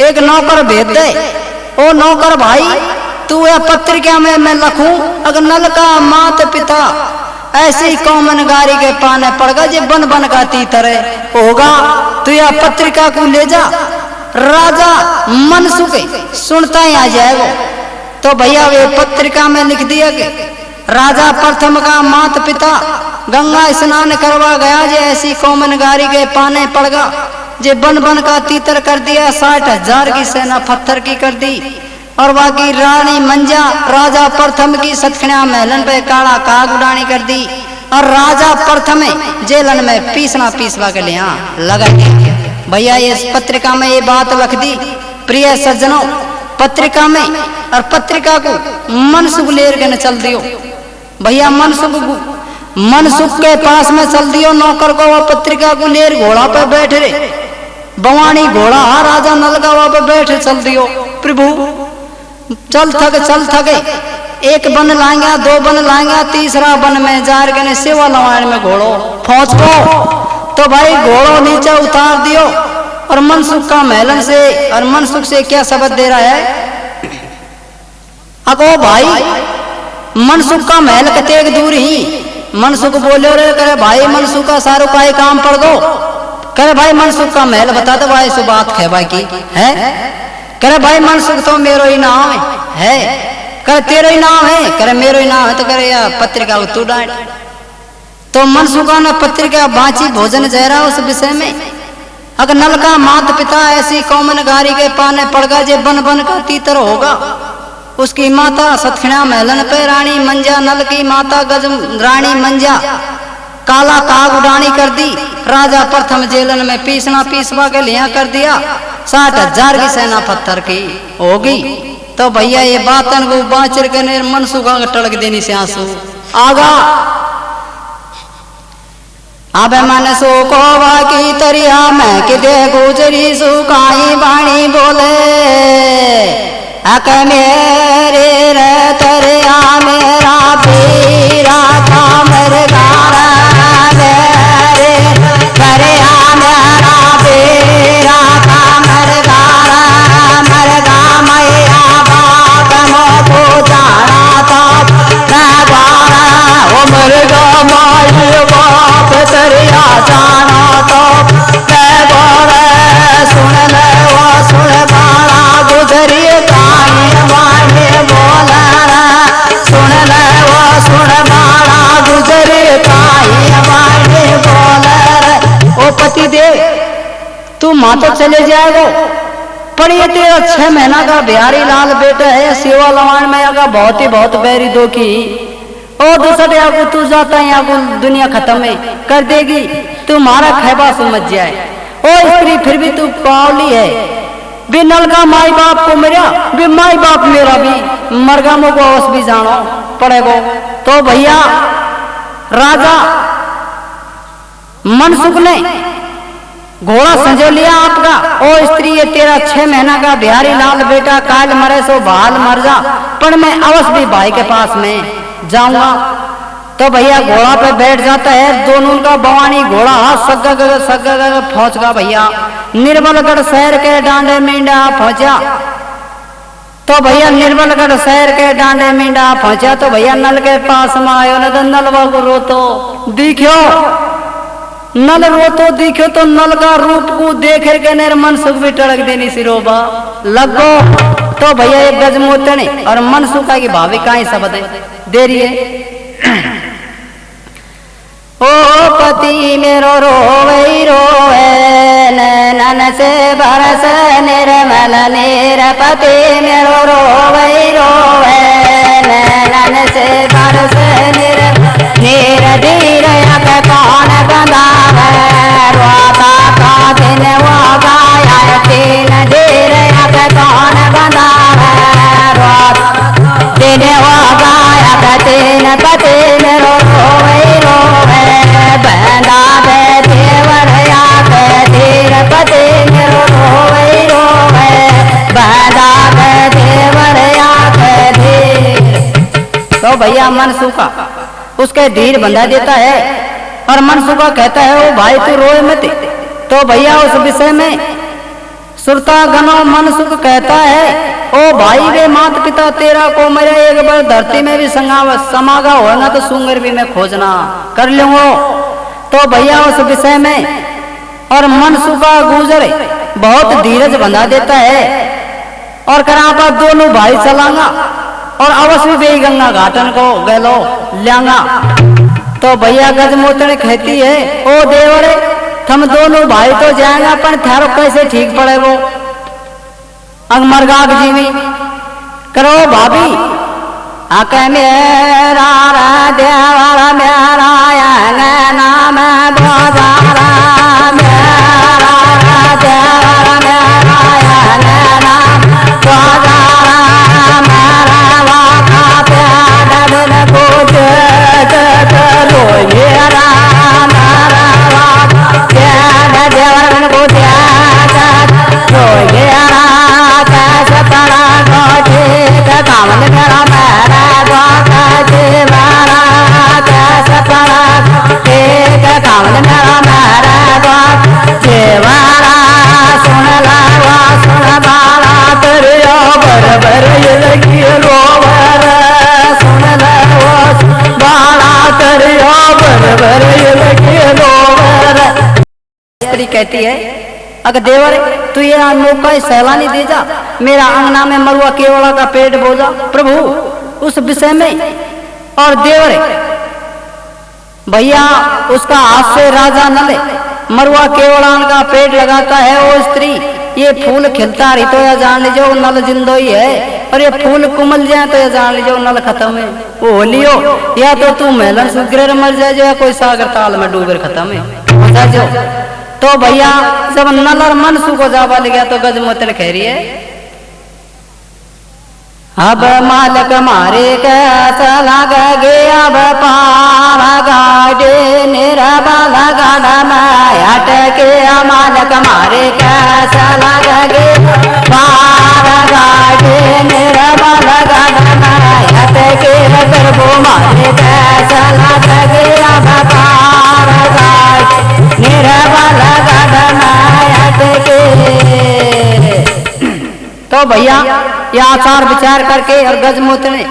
एक नौकर भेज दे। ओ नौकर भाई तू यह पत्रिका में मैं लिखूं अगर नल का माता पिता ऐसी कौमन गारी के पाने पड़गा जे बन बन का तीतर होगा तो यह पत्रिका को ले जा। राजा मनसुख सुनता ही आ जाएगा। तो भैया वे पत्रिका में लिख दिया कि राजा प्रथम का माता पिता गंगा स्नान करवा गया जे ऐसी कौमन गारी के पाने पड़गा जे बन बन का तीतर कर दिया। 60,000 की सेना पत्थर की कर दी और बाकी रानी मंजा राजा प्रथम की सतखिया महलन पे काला काग उड़ानी कर दी और राजा प्रथम जेलन में पीसवा के लिया लगा दिया। भैया ये पत्रिका में ये बात लिख दी। प्रिय सज्जनों पत्रिका में और पत्रिका को मनसुख लेर के न चल दियो। भैया मनसुख के पास में चल दियो नौकर को वह पत्रिका को लेर घोड़ा पे बैठ रे बवानी घोड़ा राजा नल का वहां पे बैठ चल दियो। प्रभु चल थके 1 बन लाएंगा 2 बन लाएंगा 3रा बन में जार के सेवा लवाण में घोड़ो पहुंच को। तो भाई घोड़ो नीचे उतार दियो और मनसुख का महलन से और मनसुख से क्या शब्द दे रहा है अको भाई मनसुख का महल कतेक दूर ही। मनसुख बोले रे करे भाई मनसुख का सारो का ही काम पड़ दो। करे भाई मनसुख का महल बता दो भाई सु बात है भाई की है। करे भाई मनसुख तो मेरो ही नाम है। करे तेरा ही नाम है। करे मेरो ही नाम है। तो करे या पत्रिका तू डांट। तो मनसुखा ने पत्रिका बांची भोजन जहरा उस विषय में अगर नल का माता पिता ऐसी कौमन गारी के पाने पड़गा जे बन बन का तीतर होगा। उसकी माता सतखिया महलन पे रानी मंजा नल की माता गज रानी मंजा काला काग उड़ानी कर दी। राजा प्रथम जेलन में पीसवा के लिया कर दिया। 60,000 की सेना पत्थर की होगी। तो भैया ये बातन को बाचर के मनसुखा टड़क देनी से आंसू आगा। अब मन सुको की तरिया मैं कि दे गुजरी सुकाई बाणी बोले अक मेरे रे तरिया मेरा पीरा कामर गारा मेरे तरिया मेरा पीरा कामर गारा मर गा मैया बाप मोको जाना था माँ तो चले जाएगो, पर ये तेरा 6 महीना का बिहारी लाल बेटा है, सेवा लवान में आगा बहुत ही बहुत बैरी दो की, और दूसरे आगो तू जाता है आगो दुनिया खत्म है कर देगी, तुम्हारा खैबा समझ जाए। ओ स्त्री फिर भी तू पावली है, बे नल का माई बाप को मेरा, बे माई बाप मेरा भी मरगामों को अवश्य भी जानो पड़ेगो। तो भैया राजा मनसुख ने घोड़ा संजो लिया आपका। ओ स्त्री ये तेरा 6 महीना का बिहारी लाल बेटा काल मरे सो बाल मर जा, पर मैं अवश्य भी भाई के पास में जाऊंगा। तो भैया घोड़ा पे बैठ जाता है, दोनों का बवानी घोड़ा सग्गा पहुंच गया भैया निर्मलगढ़ शहर के डांडे मींडा पहुंचा। तो भैया निर्मलगढ़ शहर के डांडे मींडा पहुंचा तो भैया नल के पास में आयो न तो नलवा को रोतो दिखो, नल रोतो दिखो तो नल का रूप को देख के नेर मनसुख भी टड़क देनी सिरोबा लगो। तो भैया एक गजमोतने और मनसुखा की भाविकाएं शब्द दे रही है। ओ पति मेरो रोवे रोवे नैनन से बरस निर्मल नीर, पति मेरो रोवे रोवे नैनन से बरस निर्मल नीर, धीर यक कौन बंधावे रोता का दिन वो गाया तीन, धीर यक कौन बंधावे रोता दिन वो गाया तीन, पति मेरो रोवे रोवे बंधा दे देवर याक धीर, पति मेरो रोवे रोवे बंधा दे देवर याक धीर। तो भैया मनसुखा उसके धीर बंधा देता है और मनसुखा कहता है ओ भाई तू रोए मत। तो भैया उस विषय में सुरता गनो मनसुख कहता है ओ भाई वे मात पिता तेरा को मेरे एक बार धरती में भी समागा होना तो सुंगर भी मैं खोजना कर लूंगा। तो भैया उस विषय में और मनसुखा गुजरे बहुत धीरज बंधा देता है और करा पर दोनों भाई चलांगा और अवश्य भी गंगा घाटन को गलो लांगा। तो भैया गजमोतने कहती है ओ देवरे हम दोनों भाई तो जाएंगे पर थारो कैसे ठीक पड़े वो अंगमरगाग जीवी करो भाभी आके मेरा देवरा मेरा नाम बाजारा मेरा देवरा मेरा नाम बाजारा मेरा वाका प्यार दिन पूछ करो मेरा मेरा वाका प्यार देवर को त्याग रो मेरा कैसे पड़ा गोठी का कामन मेरा मेरा वाका जीवारा कैसे पड़ा गोठी का कामन मेरा मेरा वाका जीवारा सुन लावा सुन बाला तेरे बरबर ये लगी रोवर सुन लावा सुन बाला तेरे बरबर ये लगी रोवर। स्त्री कहती है अगर देवर तू ये मौका सैलानी दे जा, मेरा अंगना में मरुआ केवड़ा का पेट बोझा प्रभु उस विषय में। और देवर भैया उसका हाथ से राजा नले मरुआ केवड़ान का पेट लगाता है। ओ स्त्री ये फूल खिलता रही तो या जान लीजिए नल जिंदो ही है, और ये फूल कुमल जाए तो या जान लीजिए नल खत्म है वो हो लियो, या तो तू मेलन सुग्रह मर जाए जो या कोई सागर ताल में डूबर खत्म है। तो भैया जब नल और मनसुख को जावा ले गया तो गजमोतन कह रही है अब मालक मारे कैसा लग गया अब पार गाड़े निरबा लगा माया के मालक मारे कैसा लग गया पार गाड़े निरबा लगा माया के गर्भो मारे कैसा लग गया अब पार गाड़े निरबा लगा माया के। तो भैया ये आचार विचार करके और गजमोतने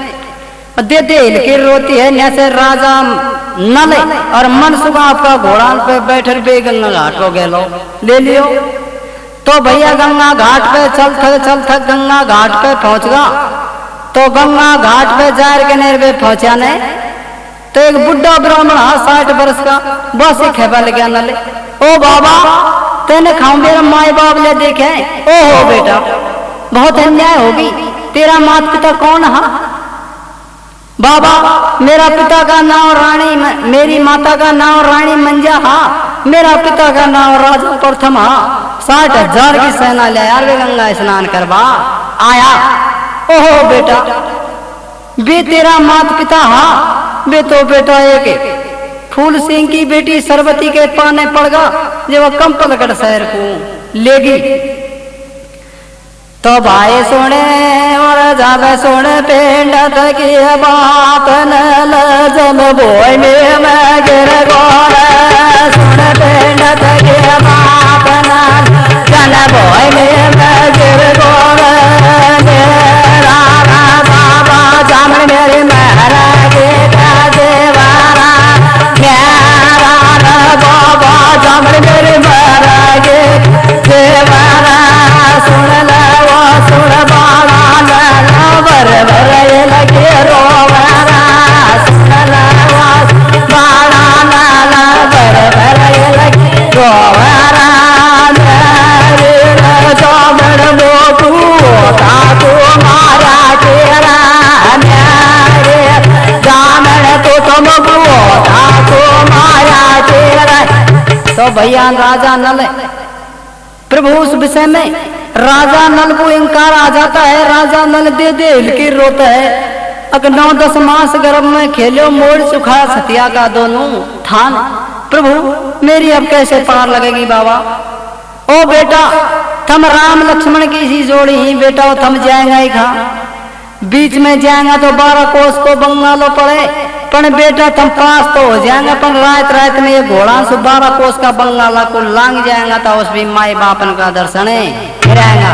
दे दे हिलके रोती है जैसे राजा नल और मनसुख आपका घोड़ा पे बैठे बे गंगा घाट को गेलो ले लियो। तो भैया गंगा घाट पे चल थक गंगा घाट पे पहुंच गया। तो गंगा घाट पे जार के नेर पे पहुंचा ने तो एक बुढ़ा ब्राह्मण 60 वर्ष का बस ही खेबा ले गया नले ओ बाबा तेने खाऊं मेरा माए बाप ले देखे। ओहो बेटा बहुत अन्याय होगी। तेरा माता पिता कौन है? बाबा मेरा पिता का नाम रानी, मेरी माता का नाम रानी मंजा हा, मेरा पिता का नाम राजा प्रथम हा। 60,000 की सेना ले यार वे गंगा स्नान करवा आया। ओहो बेटा बे तेरा माता पिता हा? बे तो बेटा एक फूल सिंह की बेटी सरवती के पाने पड़गा जब कंपलगढ़ शहर को लेगी। तो भाई सुने और जब सुने पेंड की बात न जब बोय में मैं गिर गोर। सुन पेंड की बात न जन बोय में मैं गिर गोर। मेरा बाबा जामन मेरे महरा के देवारा, मेरा बाबा जामन मेरे महरा के देवारा। सुन सुन बाड़ा बर बर लगे रोवरा। सुन बाड़ा बर बर लगे रोवरा। जामण मोटू ताको मारा तेरा न्यारे। जामण तो तुमको ताको मारा तेरा। तो भैया राजा नल प्रभु उस विषय में राजा नल को इंकार आ जाता है। राजा नल दे दे हिलकी रोता है। अगर 9-10 मास गर्भ में खेलो मोड़ चुका सतिया का दोनों थान। प्रभु मेरी अब कैसे पार लगेगी बाबा? ओ बेटा थम राम लक्ष्मण की सी जोड़ी ही बेटा थम जाएगा ही खा। बीच में जाएगा तो 12 कोस को बंगालो पड़े, पर बेटा तुम पास तो हो जाएंगे, पर रात रात में ये घोड़ा से 12 कोस का बंगाला को लांग जाएगा तो उस भी माई बापन का दर्शन रहेगा।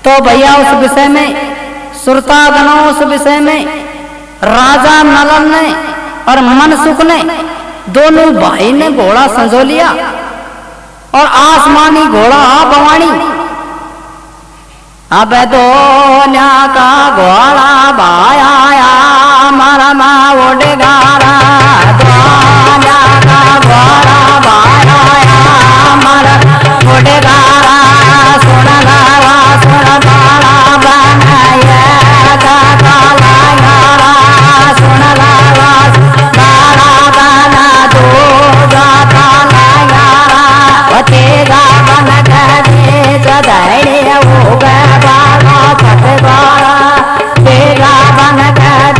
तो भैया उस विषय में सुरतागनों उस विषय में राजा नलन ने और मनसुख ने दोनों भाई ने घोड़ा संजो लिया और आसमानी घोड़ा भवानी। अब दोन्या का घोड़ा भाया मारा मा उड़गारा। दोन्या का घोड़ा भाया मारा उड़गारा। सुन लावा सुन बाड़ा बनाया काला यारा। सुन लावा बाड़ा बना दो काला यारा। तेगा बन गए चढ़े हो गए बाड़ा छठवाड़ा। तेगा बन गए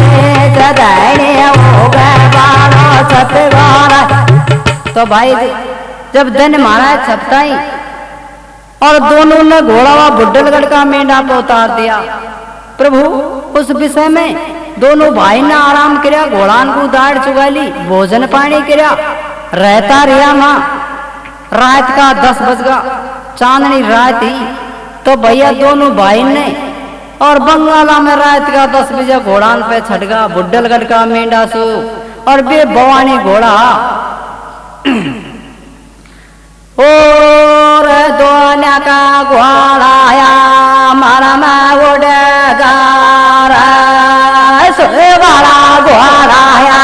चढ़े हो गए बाड़ा छठवाड़ा। तो भाई जब दिन महाराज छपताई और दोनों ने घोड़ा बुड्ढलगढ़ का मेंढा पे उतार दिया। प्रभु उस विषय में दोनों भाई ने आराम किया, घोड़ान को दाढ़ चुगा ली, भोजन पानी किया, रहता रिया माँ। रात का 10 बज गया, चांदनी रात ही। तो भैया दोनों भाई ने और बंगाला में रात का 10 बजे घोड़ान पे छटगा बुड्ढलगढ़ का मेंढा सो और बे भवानी घोड़ा। और दोन्या का घोड़ाया मारा मा उड़गारा। वाला घोड़ाया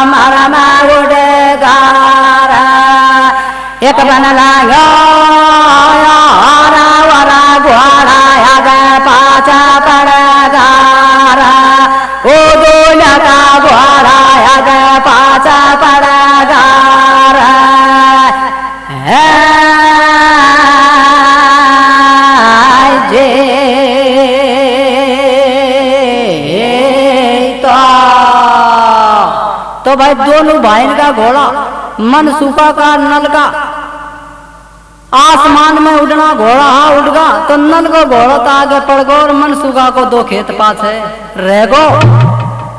मारा मा उड़गारा। एक बन लागा वाला घोड़ाया गए पाचा पड़गारा। ओ दोन्या का घोड़ाया गए पाचा पड़गारा। तो भाई दोनों भाई का घोड़ा मनसूखा का नल का आसमान में उड़ना घोड़ा उड़ गया। तो नल को घोड़ा तो आगे पड़ गो और मनसूखा को 2 खेत पास है रह गो।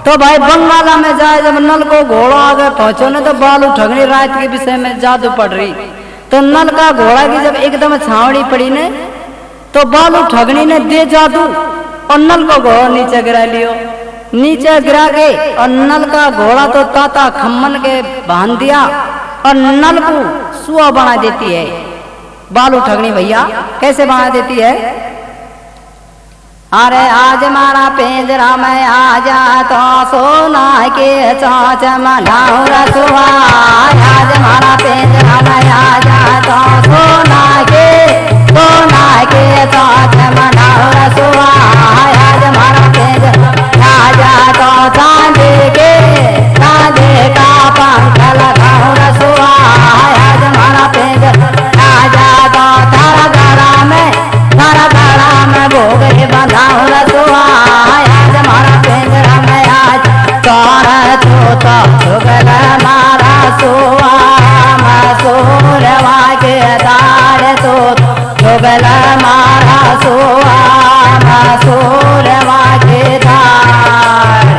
तो भाई बंगाला में जाए जब नल को घोड़ा आगे पहुंचो न तो बालू ठगनी रात के विषय में जादू पड़ रही। तो नल का घोड़ा की जब एकदम छावड़ी पड़ी ने तो बालू ठगनी ने दे जादू और नल को घोड़ा नीचे गिरा लियो। नीचे गिरा के और नल का घोड़ा तो ताता खम्मन के बांध दिया और नल को सुआ बना देती है बालू ठगनी। भैया कैसे बना देती है? अरे आज मारा पिंजरा में आ जा तो सोना के चोंच मनाऊं रसुआ। आज मारा पिंजरा में आ जा तो सोना के चोंच मनाऊं रसुआ। आज मारा पिंजरा आ जा तो चांदी का पंख लगाऊं रसुआ। आज मारा पिंजरा आ जा तो तारा गला में भोग बंधाऊं रसुआ। आज मारा पिंजरा में आज तोरा तो जुगल मारा सुआ। मसूरवा के दार तो जुगल मारा सुआ। मसूरवा के दार।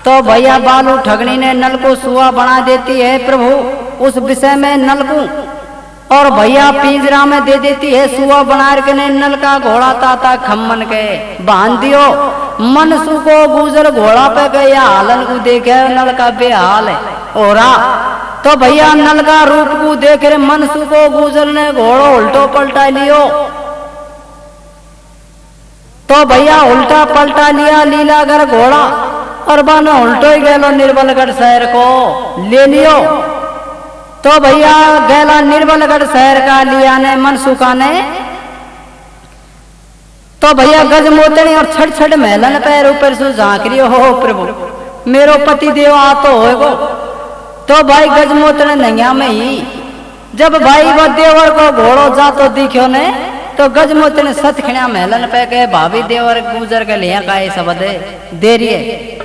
तो भैया बालू ठगनी ने नल को सुआ बना देती है प्रभु, उस विषय में नल को और भैया पिंजरा में दे देती है सुआ बना के ने नल का घोड़ा ताता खम्मन के बांध दियो। मनसू को गुजर घोड़ा पे गया हालन को देखे नल का बेहाल है ओरा। तो भैया नल का रूप को देख रहे मनसू को गुजर ने घोड़ो उल्टो पलटा लियो। तो भैया उल्टा पलटा लिया लीलागर घोड़ा और बानो उल्टो ही गलो निर्बलगढ़ शहर को ले लियो। तो भैया गैला निर्बलगढ़ शहर का लिया ने मनसुखा ने। तो भैया गजमोतनी और छठ छठ महलन पैर ऊपर से झांक रही हो प्रभु मेरो पति देव आ तो होएगो। तो भाई गजमोतने नैया में ही जब भाई वो देवर को घोड़ो जा तो दिखो ने तो गजमोतने सत खिण्या महलन पे के भाभी देवर गुजर के लिया का ये शब्द दे रही है।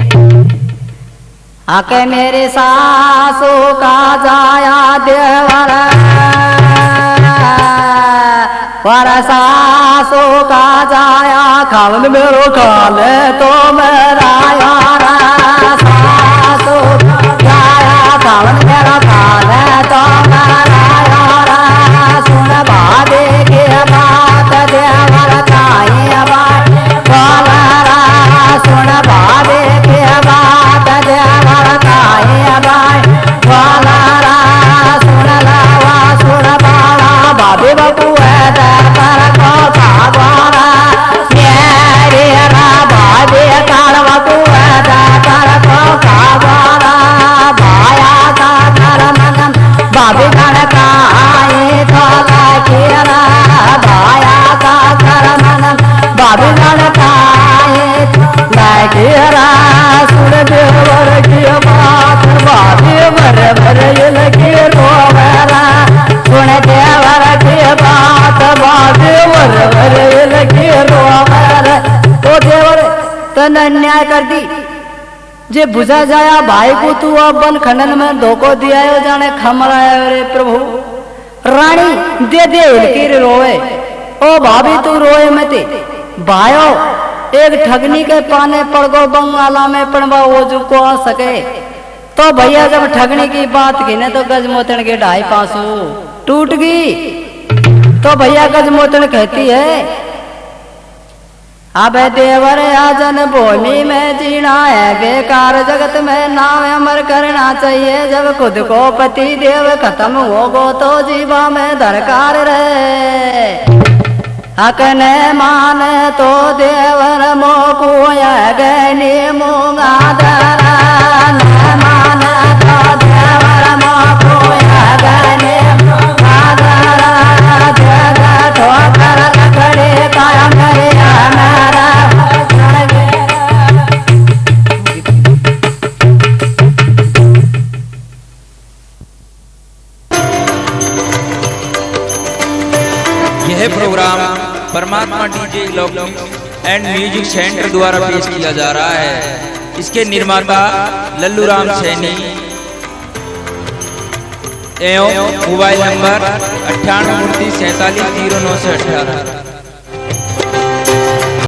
आके मेरे सासू का जाया देवर पर सासू का जाया खावन मेरो खाले तो मेरा यारा। सासू जाया खावन मेरा खाले तो मेरा यारा। सुन बाबे के बात देवर काई बात बोलरा। सुन बाबे के बात देवर काई बात बोलरा। सुन लावा सुन बाला बाबे बाबू अन्याय कर दी जे बुझा जाया भाई को तू अब बन खंडन में धोखो दिया जाने खमराया रे प्रभु। रानी दे दे हिलकी रोए ओ भाभी तू रोए मते भायो एक ठगनी के पाने पड़ गो बंगाला में पड़वा वो जो को आ सके। तो भैया जब ठगनी की बात की ने तो गजमोतन के ढाई पासू टूट गई। तो भैया गजमोतन कहती है अब देवर आजन भूमि में जीना है बेकार जगत में नाम अमर करना चाहिए। जब खुद को पति देव खत्म होगो तो जीवा में दरकार रहे। हक ने माने तो देवर मोकू गनी मूंगा दरा। न माने तो देवर मोकू गनी मूंगा दरा। जग ठोकर लकड़ी कायम करे यह प्रोग्राम परमात्मा DJ electronics and music centre द्वारा पेश किया जा रहा है। इसके निर्माता लल्लू राम सैनी एवं मोबाइल नंबर 98 37 09 से 18।